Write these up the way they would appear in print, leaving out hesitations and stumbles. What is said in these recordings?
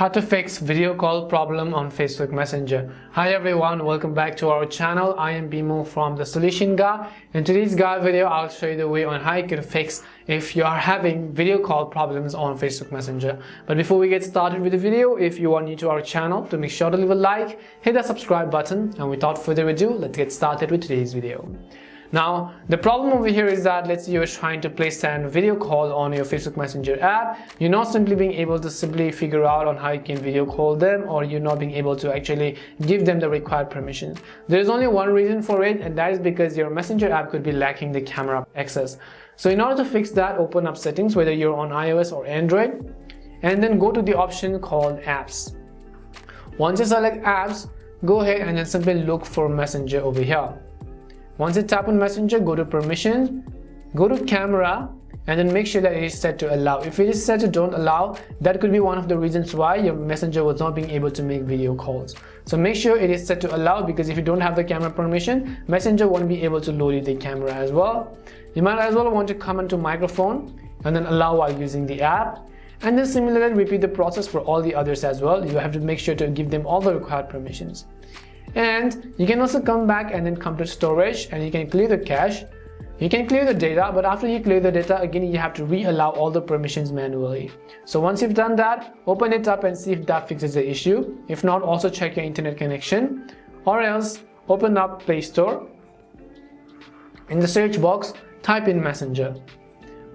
How to fix video call problem on Facebook Messenger. Hi everyone, welcome back to our channel. I am Bimo from the Solution Guy. In today's guide video, I'll show you the way on how you can fix if you are having video call problems on Facebook Messenger. But before we get started with the video, if you are new to our channel, to make sure to leave a like, hit the subscribe button, and without further ado, let's get started with today's video. Now, the problem over here is that let's say you're trying to place a video call on your Facebook Messenger app. You're not simply being able to simply figure out on how you can video call them, or you're not being able to actually give them the required permission. There's only one reason for it, and that is because your Messenger app could be lacking the camera access. So in order to fix that, open up settings, whether you're on iOS or Android, and then go to the option called apps. Once you select apps, go ahead and then simply look for Messenger over here. Once you tap on Messenger, go to permissions, go to camera, and then make sure that it is set to allow. If it is set to don't allow, that could be one of the reasons why your Messenger was not being able to make video calls. So make sure it is set to allow, because if you don't have the camera permission, Messenger won't be able to load the camera as well. You might as well want to come into microphone and then allow while using the app. And then similarly repeat the process for all the others as well. You have to make sure to give them all the required permissions. And you can also come back and then come to storage, and you can clear the cache. You can clear the data, but after you clear the data, again you have to re-allow all the permissions manually. So once you've done that, open it up and see if that fixes the issue. If not, also check your internet connection, or else open up Play Store. In the search box, type in Messenger.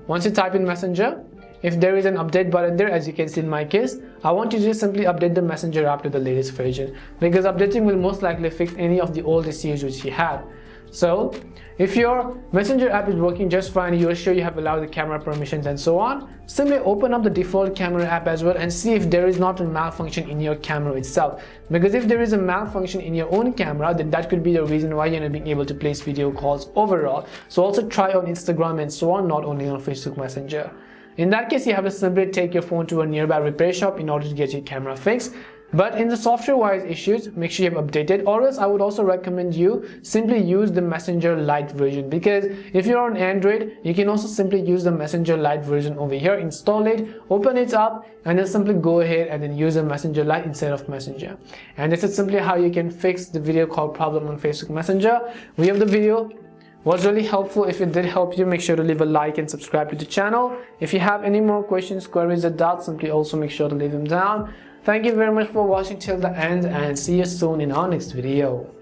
Once you type in Messenger, if there is an update button there, as you can see in my case, I want you to just simply update the Messenger app to the latest version, because updating will most likely fix any of the old issues which you had. So if your Messenger app is working just fine, you're sure you have allowed the camera permissions and so on, simply open up the default camera app as well and see if there is not a malfunction in your camera itself. Because if there is a malfunction in your own camera, then that could be the reason why you're not being able to place video calls overall. So also try on Instagram and so on, not only on Facebook Messenger. In that case, you have to simply take your phone to a nearby repair shop in order to get your camera fixed. But in the software-wise issues, make sure you have updated, or else I would also recommend you simply use the Messenger Lite version, because if you're on Android, you can also simply use the Messenger Lite version over here, install it, open it up, and then simply go ahead and then use the Messenger Lite instead of Messenger. And this is simply how you can fix the video call problem on Facebook Messenger. We have the video. Was really helpful. If it did help you, make sure to leave a like and subscribe to the channel. If you have any more questions, queries, or doubts, simply also make sure to leave them down. Thank you very much for watching till the end, and see you soon in our next video.